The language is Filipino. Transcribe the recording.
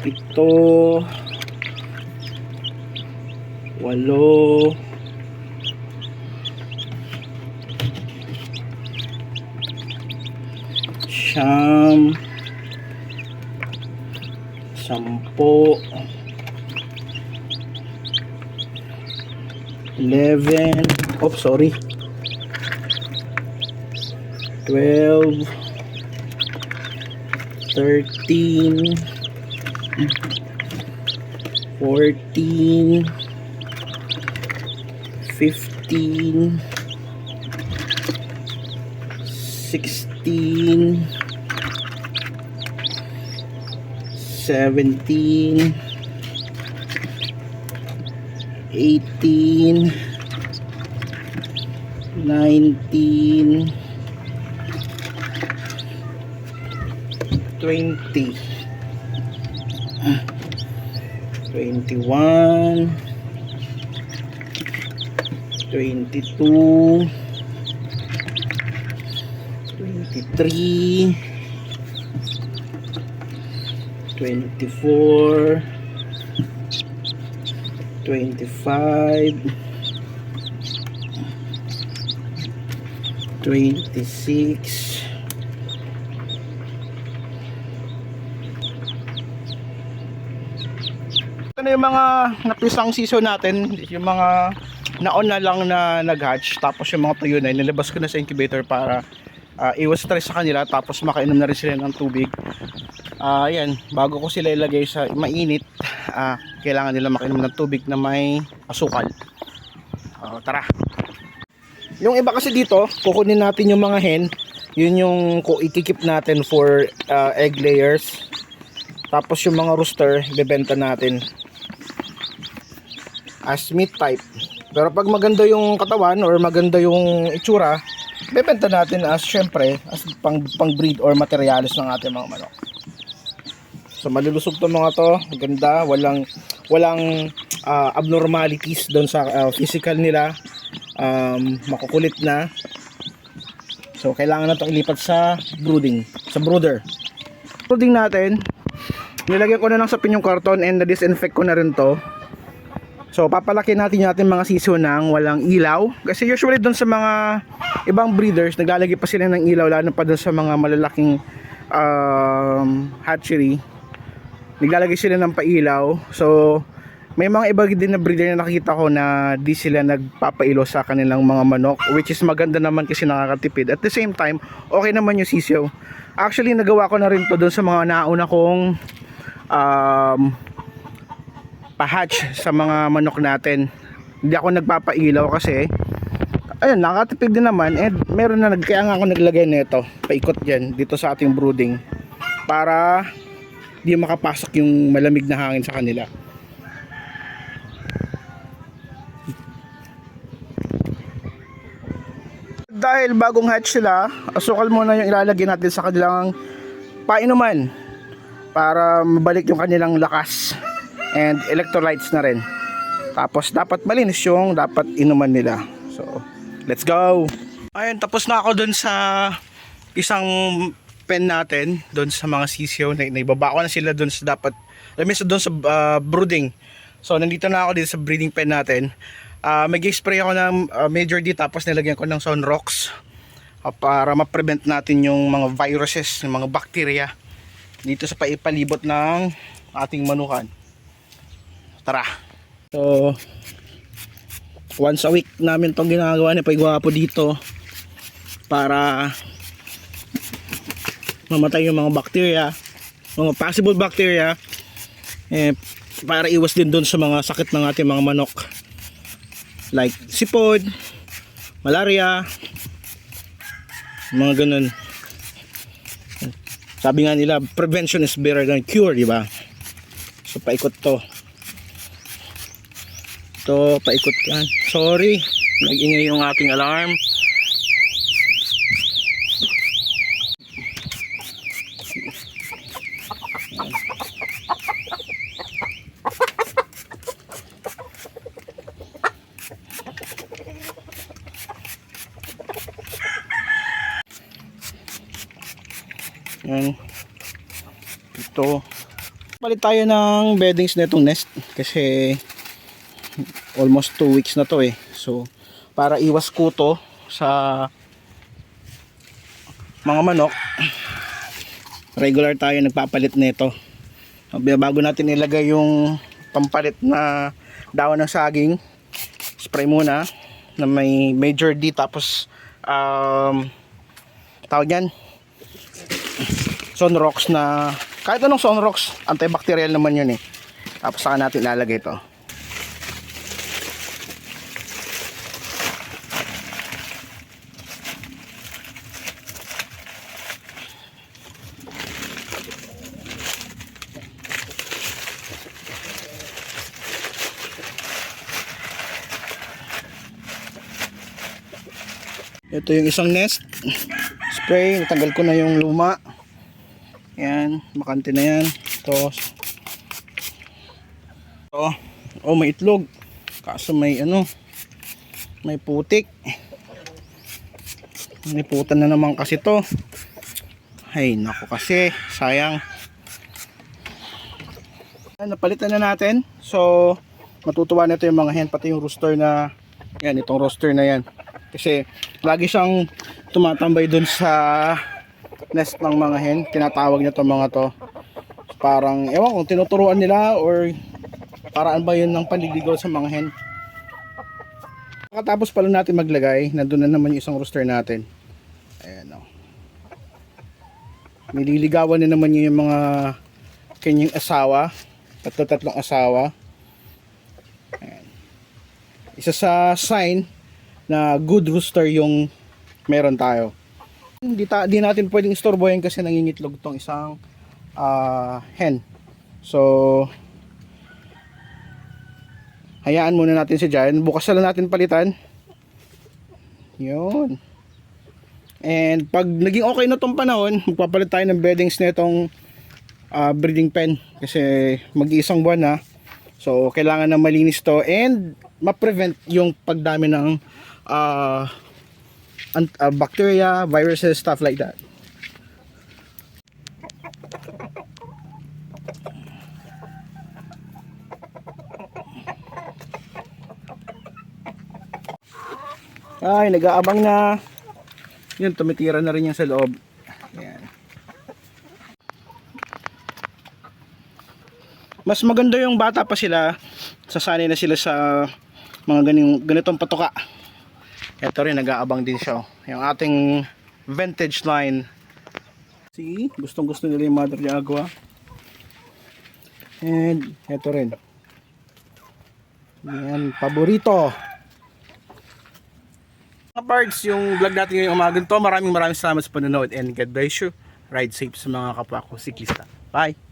7, 8, 9, 10, 11, oh sorry, 12, 13, 14, 15, 16, 17, 18, 19, 20, 21, 22, 23, 24, 25, 26, 'ito na yung mga napisang season natin, yung mga naon na lang na nag-hatch, tapos yung mga tuyo na nilabas ko na sa incubator para iwas stress sa kanila, tapos makainom na rin sila ng tubig. Ayan, bago ko sila ilagay sa mainit, kailangan nila makainom ng tubig na may asukal. Tara. Yung iba kasi dito, kukunin natin yung mga hen, yun yung ikikip natin for egg layers. Tapos yung mga rooster, bebenta natin as meat type. Pero pag maganda yung katawan or maganda yung itsura, bebenta natin as syempre as pang breed or materialis ng ating mga manok. So malulusog to mga to, ganda, walang abnormalities doon sa physical nila. Makukulit na. So kailangan na itong ilipat sa brooding, sa brooder. Brooding natin, nilagyan ko na lang sa pinyong karton and na-disinfect ko na rin to. So papalaki natin yung ating mga season ng walang ilaw. Kasi usually doon sa mga ibang breeders, naglalagay pa sila ng ilaw, lalo pa doon sa mga malalaking hatchery. Naglalagay sila ng pailaw. So May mga iba din na breeder na nakita ko na di sila nagpapailo sa kanilang mga manok, which is maganda naman kasi nakakatipid. At the same time, okay naman yung sisiyo. Actually, nagawa ko na rin to doon sa mga nauna kong pa-hatch sa mga manok natin. Hindi ako nagpapailaw kasi ayun, nakatipid din naman, and meron na kaya nga ako naglagay nito paikot dyan dito sa ating brooding para di makapasok yung malamig na hangin sa kanila. Dahil bagong hatch sila, asukal muna yung ilalagay natin sa kanilang painuman para mabalik yung kanilang lakas and electrolytes na rin. Tapos dapat malinis yung dapat inuman nila. So let's go. Ayun, tapos na ako dun sa isang pen natin, dun sa mga sisiyo. Naibaba ko na sila dun sa dapat, dun sa brooding. So nandito na ako dito sa breeding pen natin. Mag-spray ako ng Major D, tapos nilagyan ko ng Sunrox para ma-prevent natin yung mga viruses, yung mga bacteria dito sa paipalibot ng ating manukan. Tara. So once a week namin tong ginagawa ni Paigwapo dito para mamatay yung mga bacteria, mga possible bacteria, para iwas din doon sa mga sakit ng ating mga manok like sipon, malaria, mga ganun. Sabi nga nila, prevention is better than cure, di ba? So paikot to. Ito, paikot yan. Sorry, nag-ingay yung ating alarm. Yan. Ito. Palit tayo ng beddings na itong nest kasi almost 2 weeks na to eh. So para iwas kuto sa mga manok, regular tayo nagpapalit nito. Bago natin ilagay yung pampalit na dahon ng saging, spray muna na may Major D, tapos tawag yan Sunrox, na kahit anong Sunrox, antibacterial naman yun eh. Tapos saka natin ilalagay ito. Ito yung isang nest spray, natanggal ko na yung luma. Yan, makante na yan. Ito. Oh, may itlog. Kaso may may putik. Niputan na naman kasi to. Ay, naku kasi, sayang. Napalitan na natin. So, matutuwa na ito yung mga hen, pati yung rooster na, yan, itong rooster na yan. Kasi, lagi siyang tumatambay dun sa nest ng mga hen. Tinatawag niya itong mga to. Parang, ewan kung tinuturuan nila or paraan ba yun ng panliligaw sa mga hen. Pagkatapos pala natin maglagay, nandun na naman yung isang rooster natin. Ayan o. Nililigawan na naman yung mga kanyang asawa. Tatlong asawa. Ayan. Isa sa sign na good rooster yung meron tayo. Di natin pwedeng istorbohin kasi nangingitlog tong isang hen. So hayaan muna natin siya dyan. Bukas na lang natin palitan. Yun. And pag naging okay na tong panahon, magpapalit tayo ng beddings na itong breeding pen. Kasi mag-iisang buwan na. So kailangan na malinis to and ma-prevent yung pagdami ng bacteria, viruses, stuff like that. Ay, nag-aabang na. Yun, tumitira na rin yan sa loob. Ayan. Mas maganda yung bata pa sila, sasanay na sila sa mga ganitong patoka. Ito rin, nag-aabang din siya. Yung ating vintage line. See, gustong gusto nila yung Mother de Agua. And ito rin. Yan, paborito. Mga parts, yung vlog natin ngayong umagang to. Maraming salamat sa panonood and God bless you. Ride safe sa mga kapwa ko siklista. Bye!